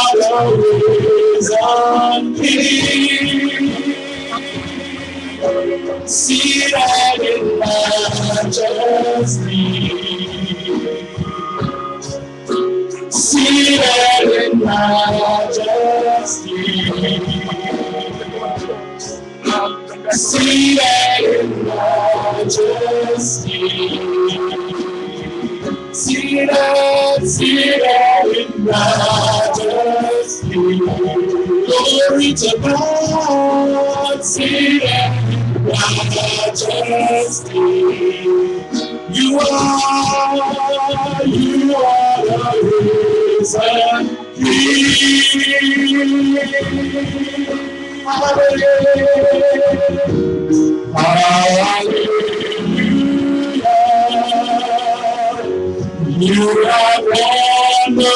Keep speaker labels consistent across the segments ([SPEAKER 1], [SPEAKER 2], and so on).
[SPEAKER 1] are the risen King, seated in majesty, seated in majesty, seated in majesty, seated in majesty. Glory to God, seated in majesty. You are the risen King. Hallelujah. Hallelujah. You have won the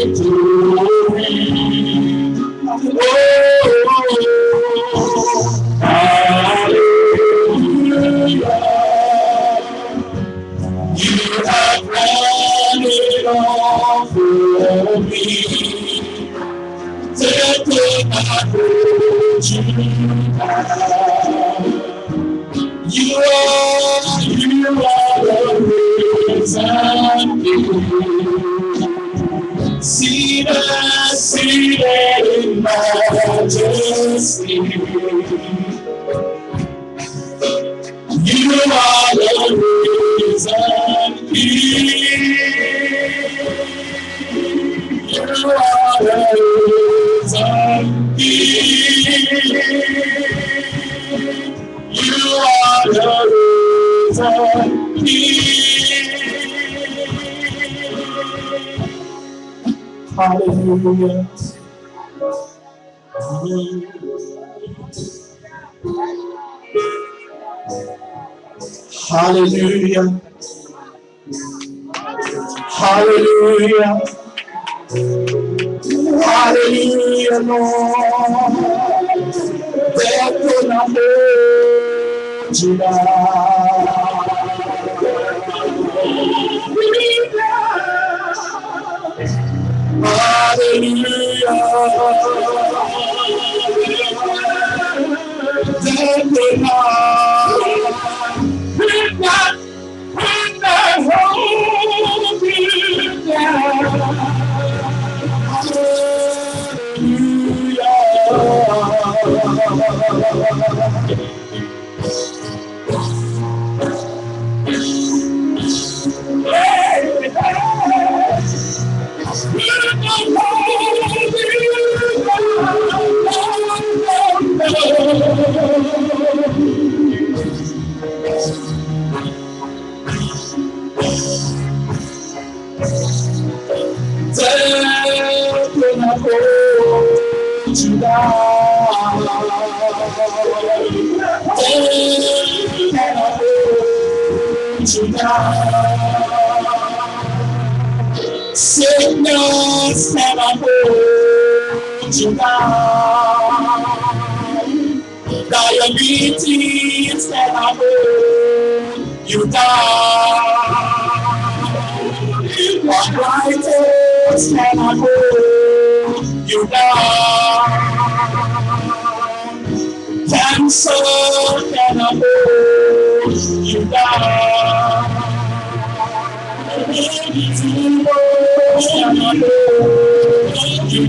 [SPEAKER 1] victory. Oh, hallelujah. You have won it all for me. Death could not hold you down. You are the risen King, seated in majesty. You are the risen King. You are the risen King. You are the risen King. Hallelujah. Hallelujah. Hallelujah. Hallelujah, Lord. There could not hold you down. Hallelujah. There could not hold you down. Sickness never hold you down. Diabetes never hold you down. Arthritis never hold you down. Cancer never hold you down. You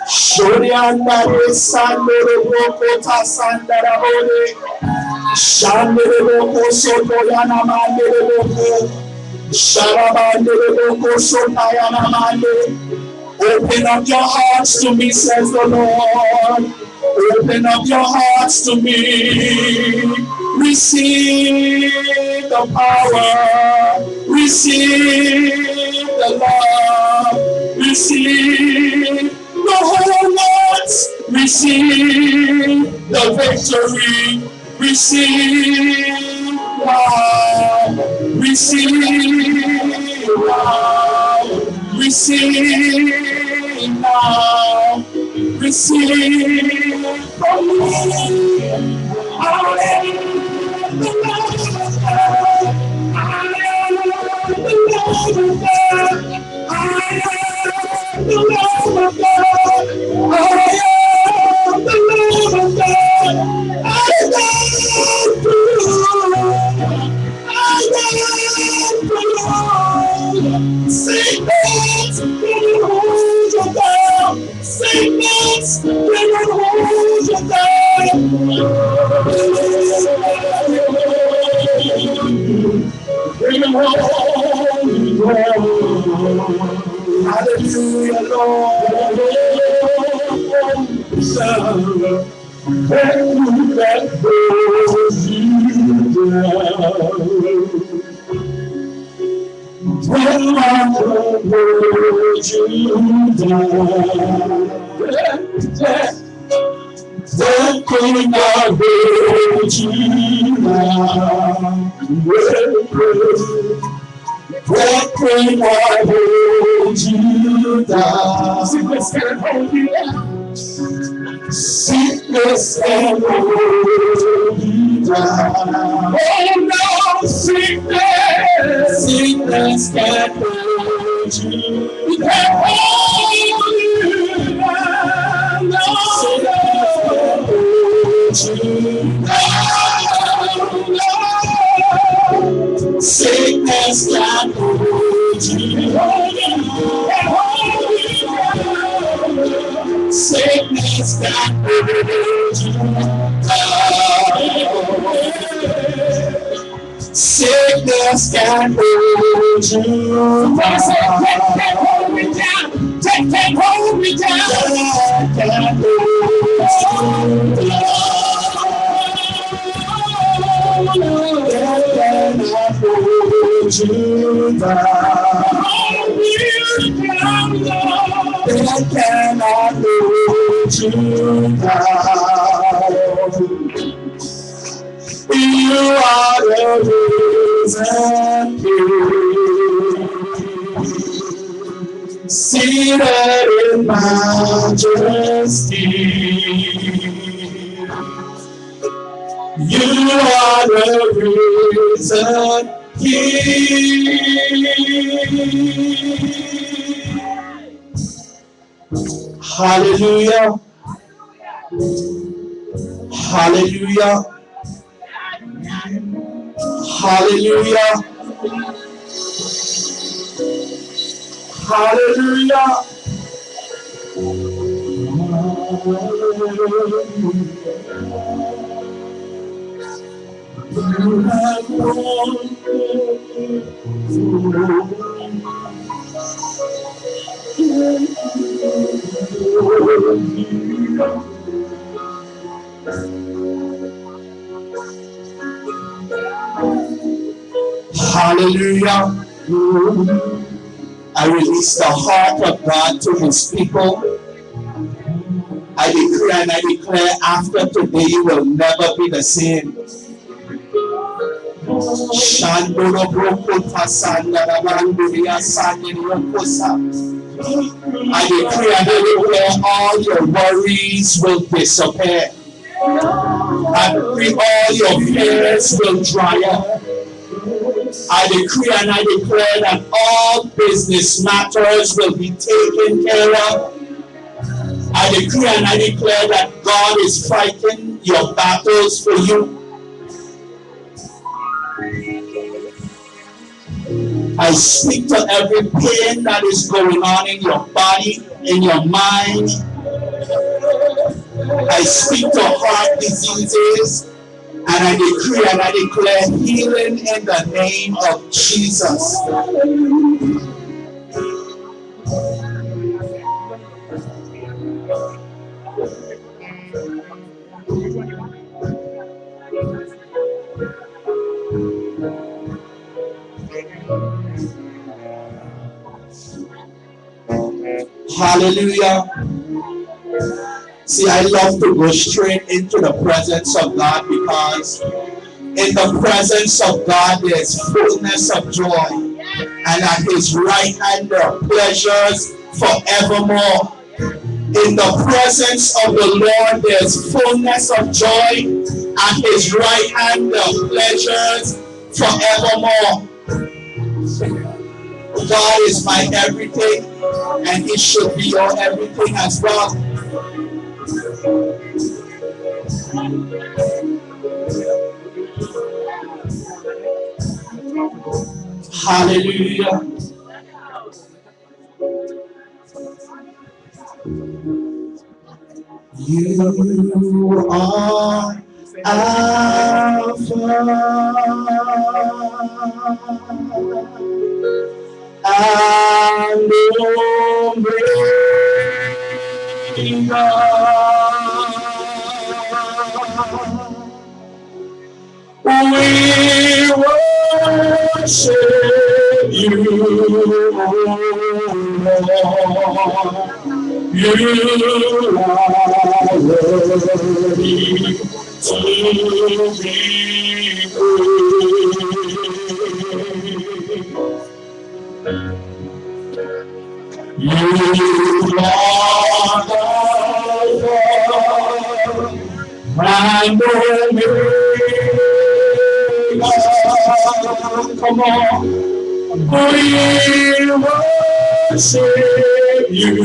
[SPEAKER 1] Shoriandare Sandere Boko Tasandara Bode Shandere Boko Sotoyana Mandere Boko Sharabandere Boko Sotayana Mande. Open up your hearts to me, says the Lord. Open up your hearts to me. Receive the power. Receive the love. Receive the Holy Receive the victory. Receive now. Receive now. Receive now. Receive from me. I am the Lord of God. I am the Lord of God. I am the Lord of God. I am the Lord of God. I am the Lord. I am the Lord. Sickness, cannot hold you down. Sickness, cannot hold you down. Hallelujah, Lord. And that holds you down. When my holds you down. That could not hold you down. That could not hold you down. Sickness can't hold you down. Sickness can't hold you down. Oh no, sickness. Sickness can't hold you down. Can't hold you down. No, sickness can't hold you down. Sickness can't hold you down. Sickness can't hold you down. Can't hold me down. Can't hold me down. Can't hold you down. That cannot hold you down. You are the risen King, seated in majesty. You are the risen King. Hallelujah. Hallelujah. Hallelujah. Hallelujah. You have won. Hallelujah. I release the heart of God to his people. I decree and I declare after today you will never be the same. I decree and I declare all your worries will disappear. I decree all your fears will dry up. I decree and I declare that all business matters will be taken care of. I decree and I declare that God is fighting your battles for you. I speak to every pain that is going on in your body, in your mind. I speak to heart diseases, and I decree and I declare healing in the name of Jesus. Hallelujah. See, I love to go straight into the presence of God because in the presence of God there's fullness of joy, and at his right hand there are pleasures forevermore. In the presence of the Lord there's fullness of joy, at his right hand there are pleasures forevermore. God is my everything, and he should be your everything as well. Hallelujah. You are Alpha and Omega. We worship you, Lord. You are worthy to be praised. You are the and come on. We worship you,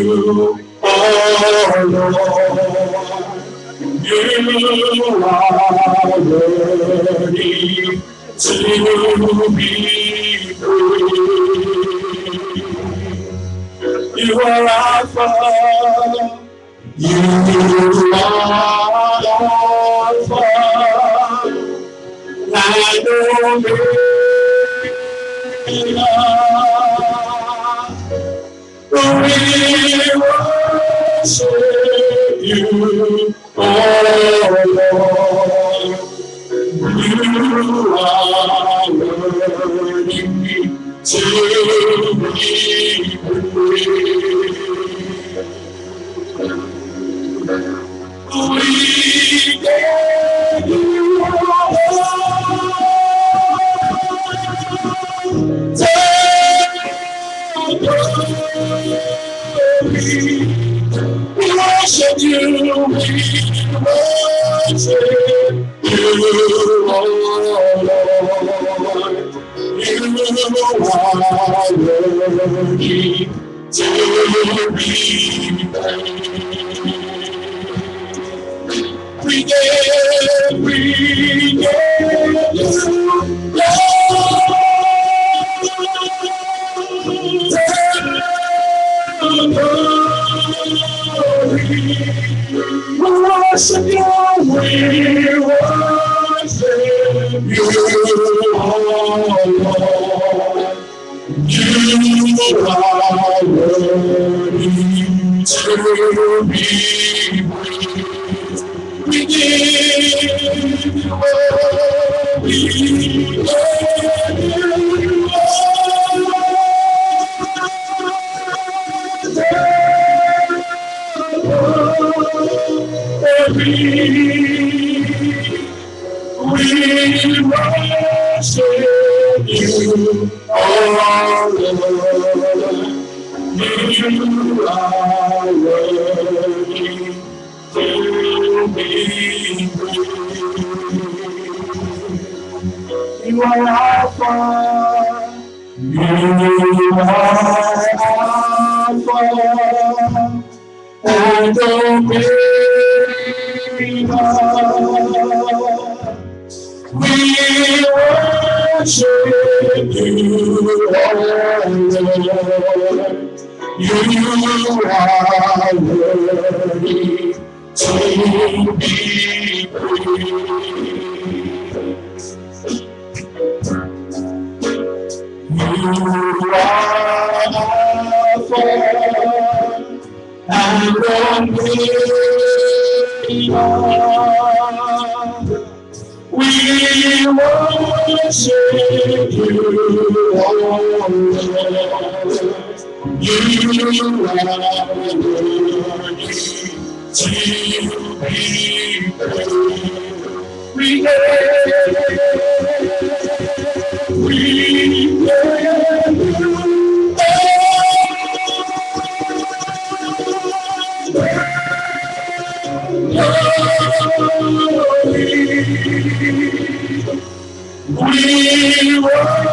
[SPEAKER 1] oh Lord. You are worthy to be praised. You are Alpha. You are Alpha and Omega. We worship you, oh Lord. You are worthy to be praised. We give you we worship you, we worship you, oh Lord. You are worthy to be praised. We give you we worship you, we worship you, oh Lord. You are worthy to be praised. We give you all, we give you we worship you, oh Lord. You are worthy to be praised. You are Alpha. You are Alpha and Omega. We worship you, oh Lord. You are worthy to be praised. You are Alpha and Omega. We worship you, oh Lord. You are worthy to be praised. We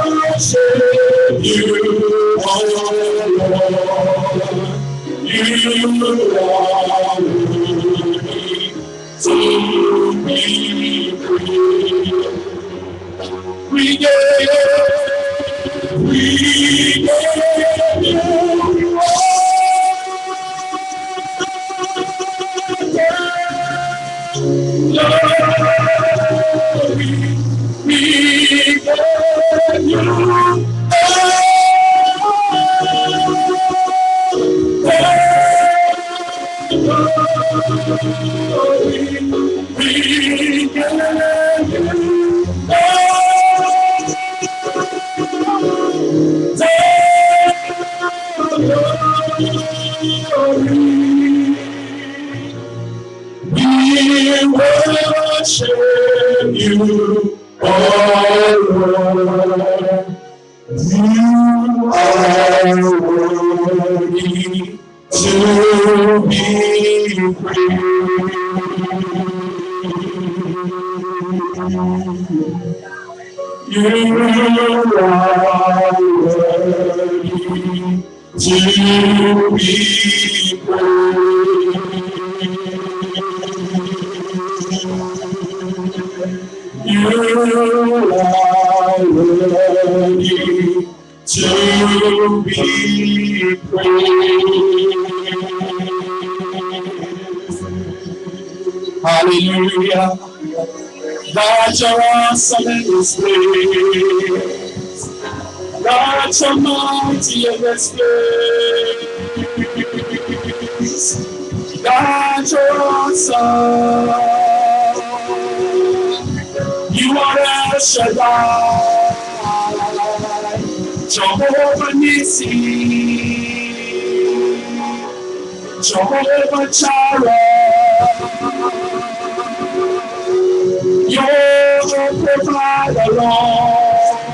[SPEAKER 1] worship you, oh Lord. You are worthy to be praised. We give you worship you, oh Lord. You are worthy to be praised. You are worthy to be praised. You are worthy to be praised. Hallelujah. God, you're awesome in this place. God, you're mighty in this place. God, you're awesome. You are El Shaddai, Jehovah Nissi, Jehovah Jireh. You're the provider, Lord.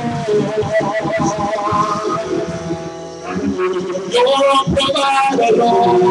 [SPEAKER 1] You're a provider, Lord.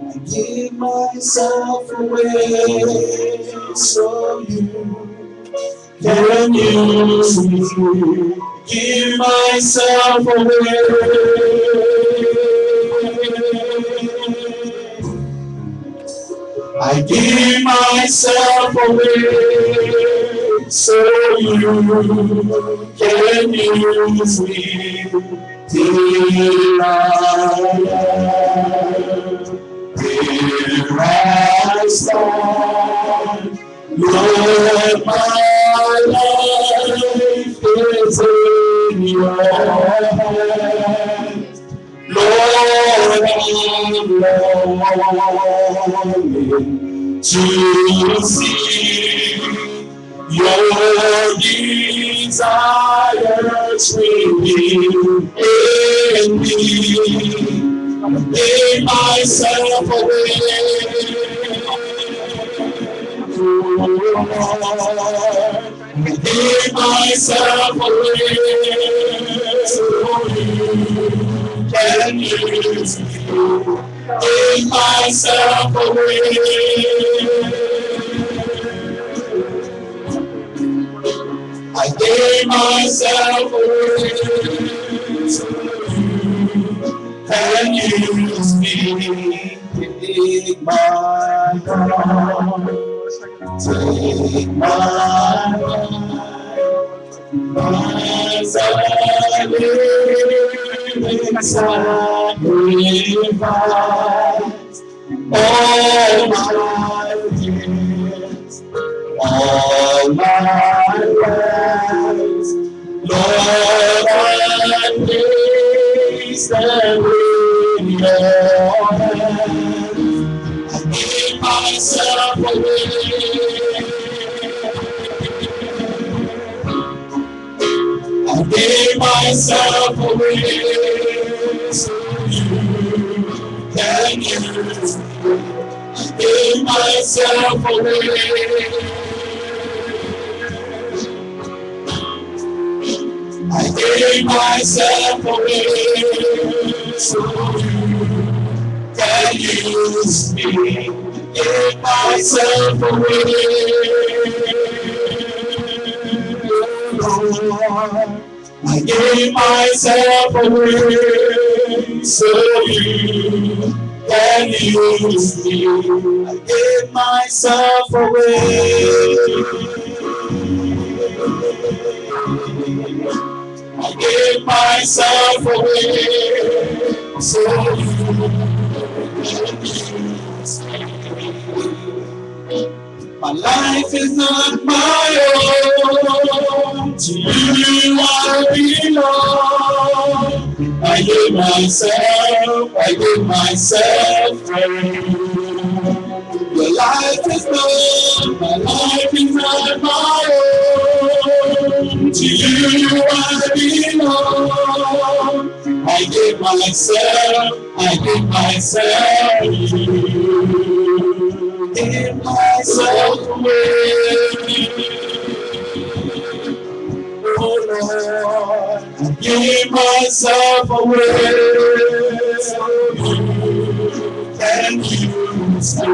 [SPEAKER 1] I give myself away so you can use me. Give myself away. I give myself away so you can use me. Till I stand, Lord, my life is in your hands. Lord, I'm longing to see your desires revealed in me. Give myself away, give myself away, so you can use me. Give myself away. I gave myself away, so can use me. Take my heart, take my life, as I live in sacrifice. is all my praise. Lord, I place them in your hands. I give myself away. I gave myself away so you can use me. I gave myself away. I gave myself away so you can use me. I gave myself away. Lord, I gave myself away so you can use me. I gave myself away. I gave myself away so you can use me. My life is not my own. To you I belong. I give myself away. Your life is not, my life is not my own. To you I belong. I give myself to you. Give myself away, oh Lord. I give myself away so you can use me.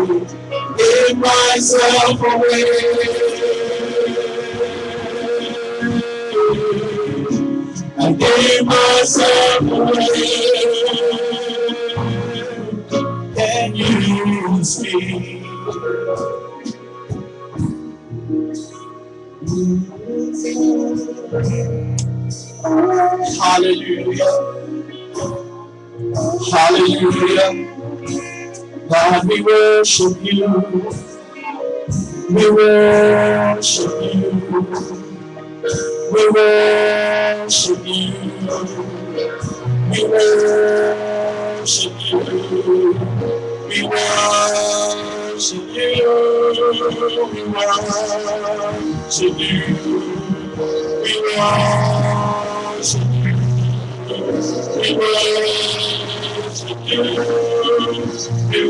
[SPEAKER 1] Give myself away. I give myself away. Can use me. Hallelujah. Hallelujah. God, we worship you. We worship you. We worship you. We worship you. We worship you. We worship you. We worship you. We worship you. We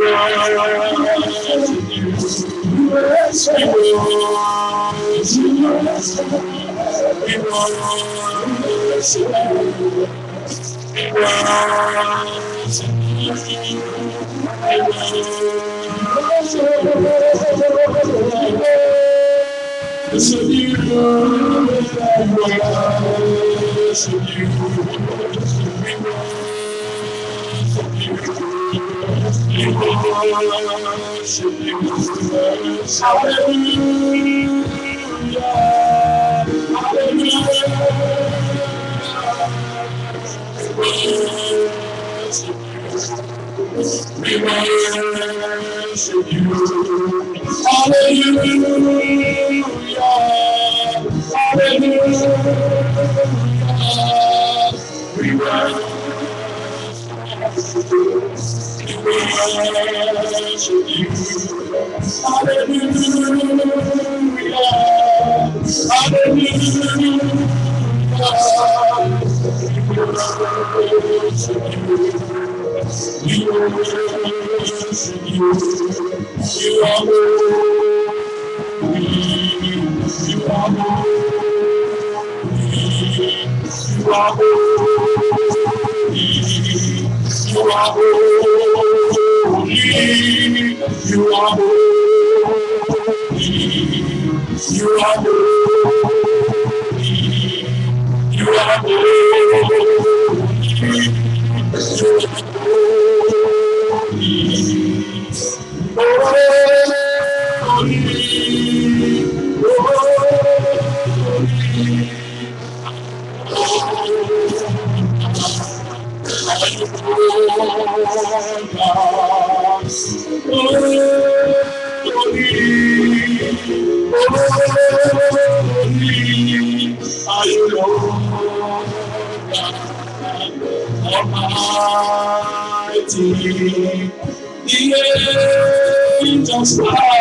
[SPEAKER 1] worship you. We worship are you, Lord Almighty. The angels cry,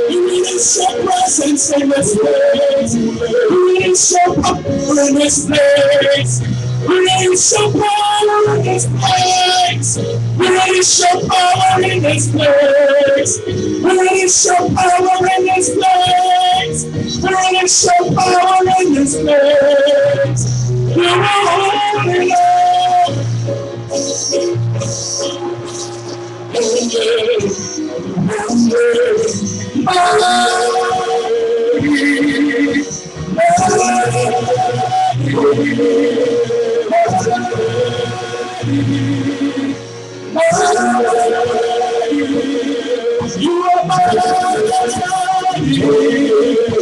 [SPEAKER 1] Release your presence in this place. Release your power in this place. Release your power in this place. Release your power in this place. Release your power in this place. Release your power in this place. You are holy, Lord. You are my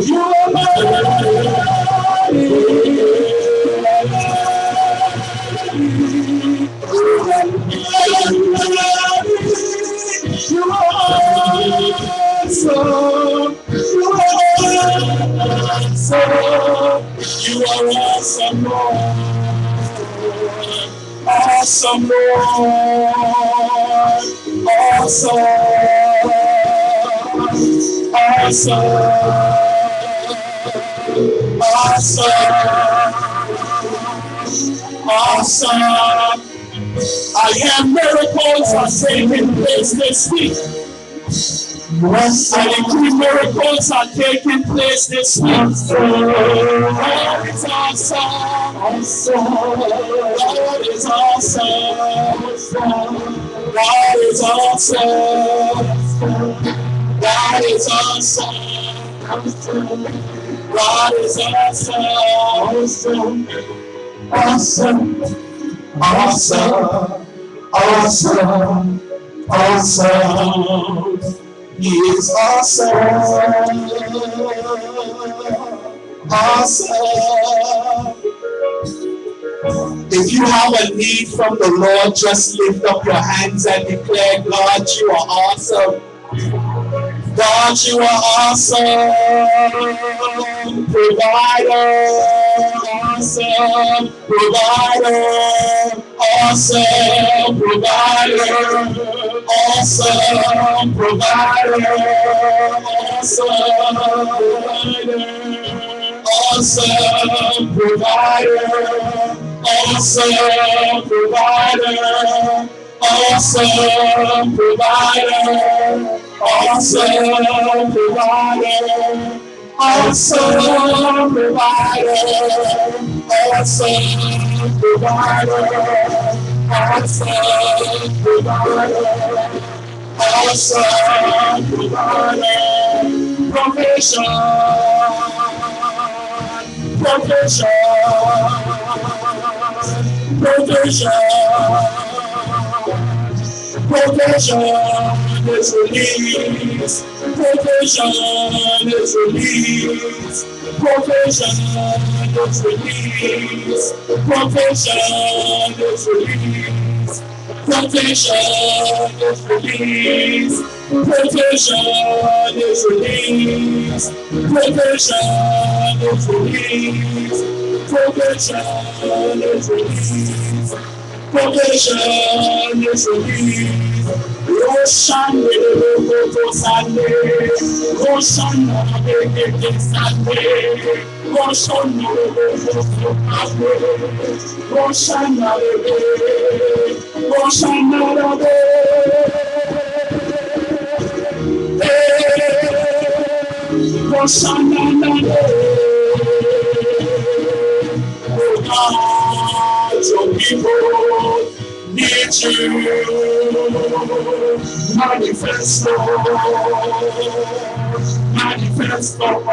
[SPEAKER 1] you are my you are awesome. You are awesome. You are awesome, Lord. Awesome, Lord. Awesome. Awesome. Awesome. Awesome. I am miracles are taking place this week. I decree miracles are taking place this week. God is awesome. God is awesome. God is awesome. God is awesome. God is awesome. Awesome. Awesome. Awesome. Awesome. He is awesome. Awesome. If you have a need from the Lord, just lift up your hands and declare, God, you are awesome. God, you are awesome. Provider, awesome. Provider, awesome. Provider, awesome. Provider, awesome. Provider, awesome. Provider, awesome. Provider, awesome. Provider, awesome. Provider, awesome. Provider, awesome. Provider, awesome. Provider, provision, provision, provision, provision is released, provision is released, provision is released. Provision is released. Provision is released. Provision is released. Provision is released. Provision is released. Provision is released. Roshande, Sande, Roshana, Sande, Roshana, Roshana, Roshana, Roshana, your people need you. Manifest, Lord. Manifest, Lord.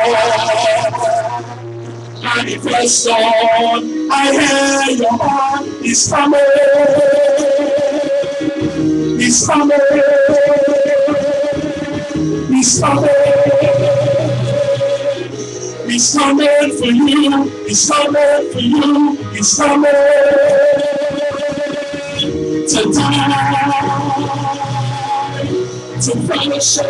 [SPEAKER 1] Manifest, Lord. I hear your heart is coming. He's coming. He's coming. He's coming for you. He's coming for you. He's coming to die, to fellowship,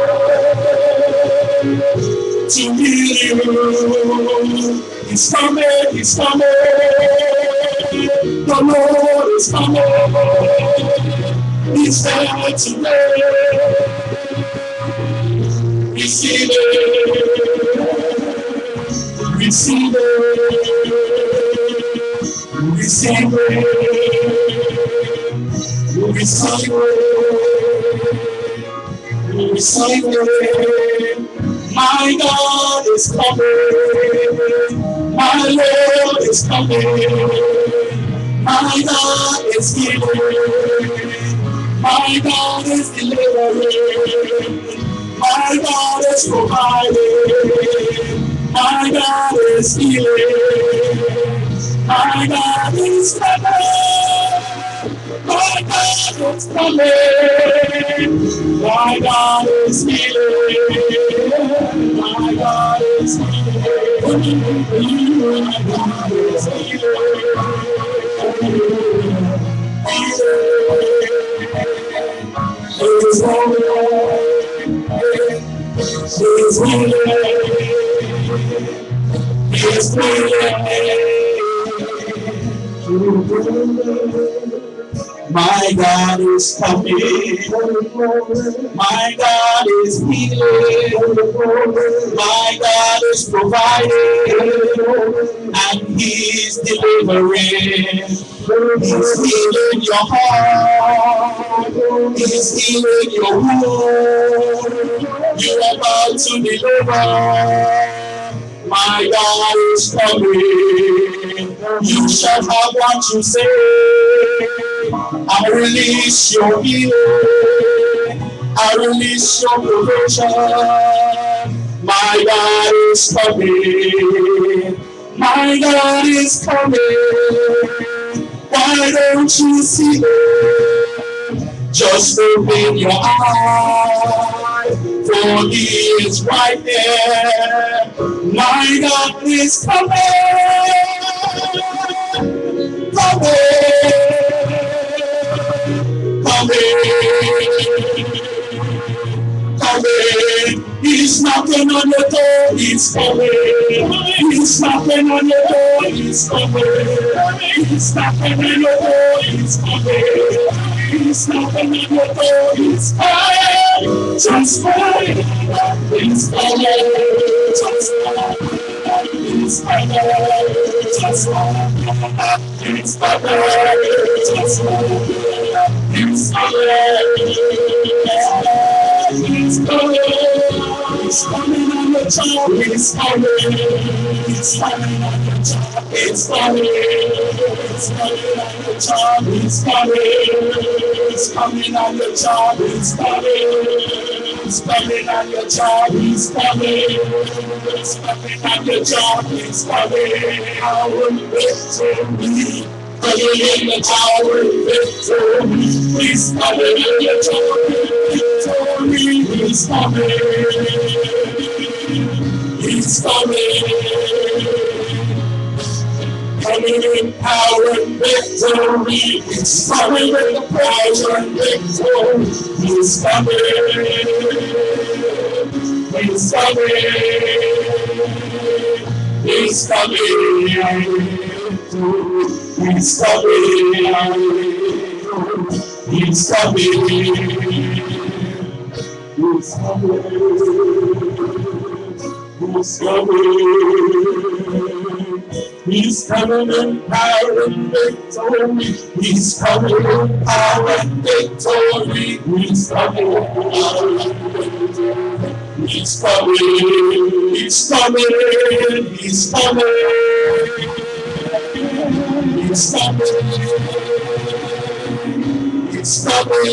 [SPEAKER 1] to heal you. He's coming. He's coming. The Lord is coming. He's there to live. Receive it. Receive it. Receive it. Receive it. Receive it. My God is coming. My Lord is coming. My God is healing. My God is delivering. My God is providing. My God is healing. My God is coming. My God is coming. My God is healing. My God is healing. My God is healing. He's my God is coming. My God is healing. My God is providing. And He's delivering. He's healing your heart. He's healing your wound. You're about to deliver. My God is coming. You shall have what you say. I release your healing. I release your provision. My God is coming. My God is coming. Why don't you see it? Just open your eyes, for He is right there. My God is coming. Coming. He's knocking on your door. He's coming. He's knocking on your door. He's coming. He's knocking on your door. He's coming. He's knocking on your door. He's coming. Just wait. He's coming. Just wait. He's coming. Just wait. He's coming. Just wait. He's coming. He's coming on the job. He's coming. He's coming on the job. He's coming. He's coming on the job. He's coming. He's coming on the job. He's coming. He's coming on your job. He's coming. He's coming on your job. He's coming. Our victory. Coming in the tower, victory. He's coming in the tower, victory. He's coming. He's coming. coming in power and victory. He's coming in power and victory. He's coming. He's coming. He's coming. He's coming. He's coming. He's coming. He's coming. He's coming in power and victory. He's coming in power and victory. He's coming in power and victory. He's coming. He's coming. He's coming. He's coming. It's coming.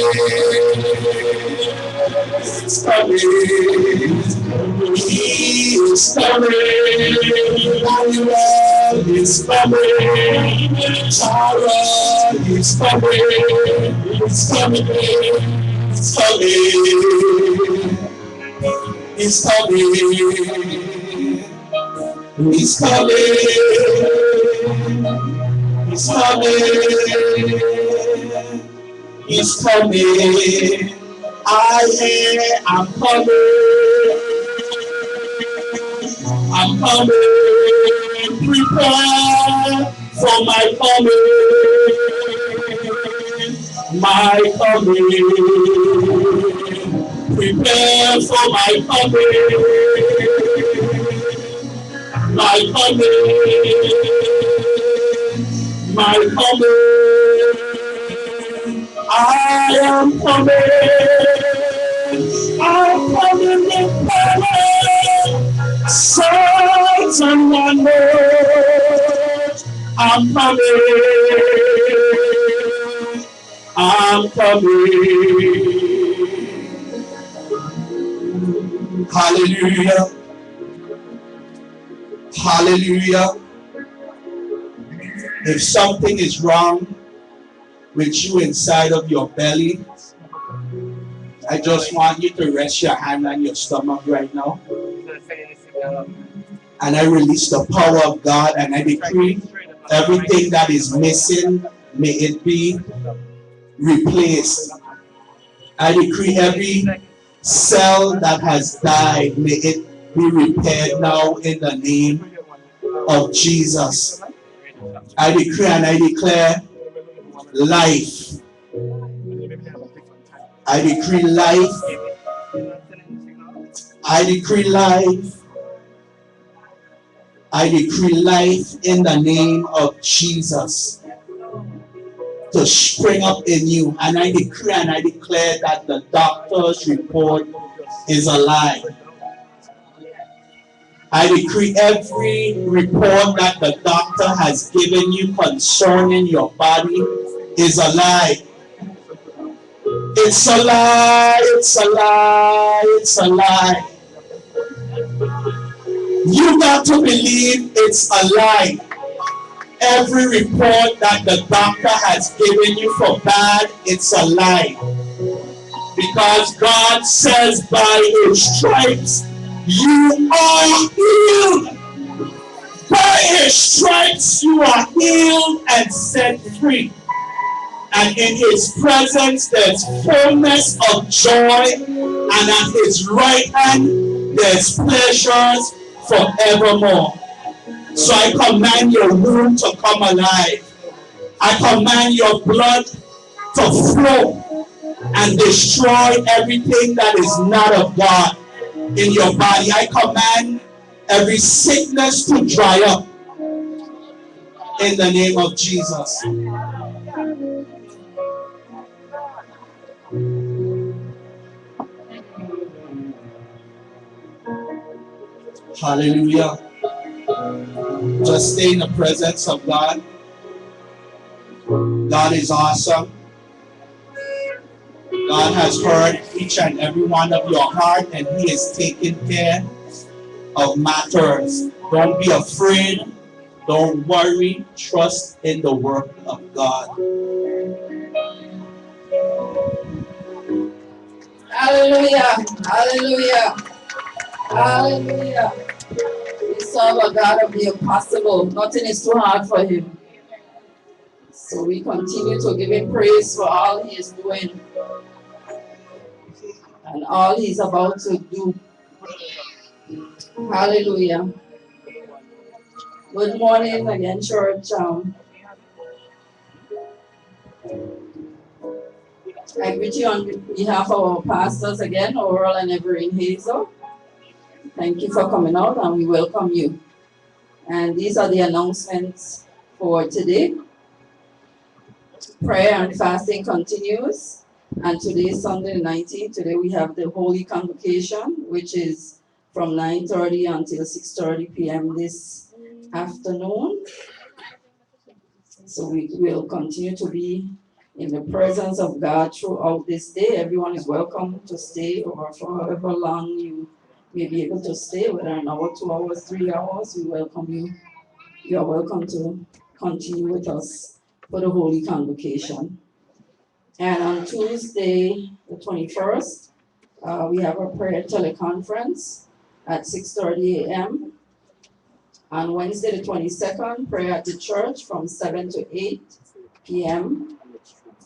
[SPEAKER 1] It's coming. He's coming. Emmanuel is coming. Tara is coming. It's coming. It's coming. It's coming. He's coming. He's coming. He's coming. I'm coming. I'm coming. Prepare for my coming. My coming. Prepare for my coming. My coming. My coming. I am coming. I'm coming in power. Signs and wonders. I'm coming. I'm coming. Hallelujah. Hallelujah. If something is wrong with you inside of your belly, I just want you to rest your hand on your stomach right now. And I release the power of God and I decree everything that is missing, may it be replaced. I decree every cell that has died, may it be repaired now in the name of Jesus. I decree and I declare life. I decree life. I decree life. I decree life in the name of Jesus to spring up in you. And I decree and I declare that the doctor's report is a lie. I decree every report that the doctor has given you concerning your body is a lie. It's a lie. It's a lie. It's a lie. You got to believe it's a lie. Every report that the doctor has given you for bad, it's a lie. Because God says by His stripes, you are healed. By His stripes, you are healed and set free. And in His presence, there's fullness of joy. And at His right hand, there's pleasures forevermore. So I command your womb to come alive. I command your blood to flow and destroy everything that is not of God in your body. I command every sickness to dry up in the name of Jesus. Hallelujah. Just stay in the presence of God. God is awesome. God has heard each and every one of your heart, and He is taking care of matters. Don't be afraid. Don't worry. Trust in the work of God.
[SPEAKER 2] Hallelujah. Hallelujah. Hallelujah. This serve a God of the impossible. Nothing is too hard for him. So we continue to give him praise for all he is doing and all he's about to do. Hallelujah. Good morning again, church. I greet you on behalf of our pastors again, Oral and Everine Hazel. Thank you for coming out and we welcome you. And these are the announcements for today. Prayer and fasting continues. And today is Sunday the 19th. Today we have the Holy Convocation, which is from 9:30 until 6:30 p.m. this afternoon. So we will continue to be in the presence of God throughout this day. Everyone is welcome to stay or for however long you may be able to stay, whether an hour, 2 hours, 3 hours, we welcome you. You are welcome to continue with us for the Holy Convocation. And on Tuesday, the 21st, we have a prayer teleconference at 6:30 a.m. On Wednesday, the 22nd, prayer at the church from 7 to 8 p.m.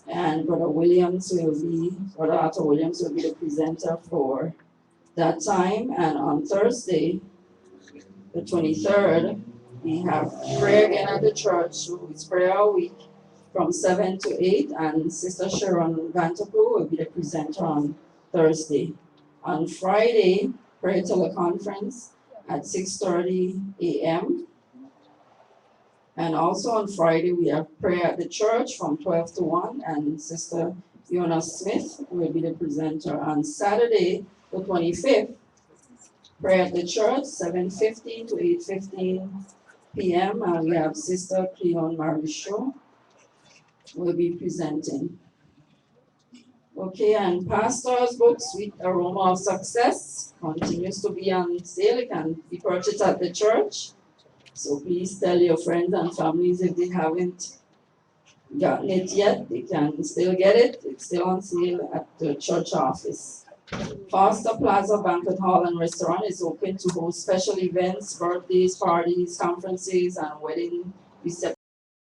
[SPEAKER 2] And Brother Arthur Williams will be the presenter for that time. And on Thursday, the 23rd, we have prayer again at the church. So it's prayer week from 7 to 8. And Sister Sharon Vantapu will be the presenter on Thursday. On Friday, prayer teleconference at 6:30 a.m. And also on Friday, we have prayer at the church from 12 to 1, and Sister Fiona Smith will be the presenter. On Saturday, the 25th, prayer at the church, 7:15 to 8:15 p.m., and we have Sister Cleon Marichaux will be presenting. Okay, and Pastor's book, Sweet Aroma of Success, continues to be on sale. It can be purchased at the church. So please tell your friends and families if they haven't gotten it yet, they can still get it. It's still on sale at the church office. Foster Plaza Banquet Hall and Restaurant is open to host special events, birthdays, parties, conferences, and wedding receptions.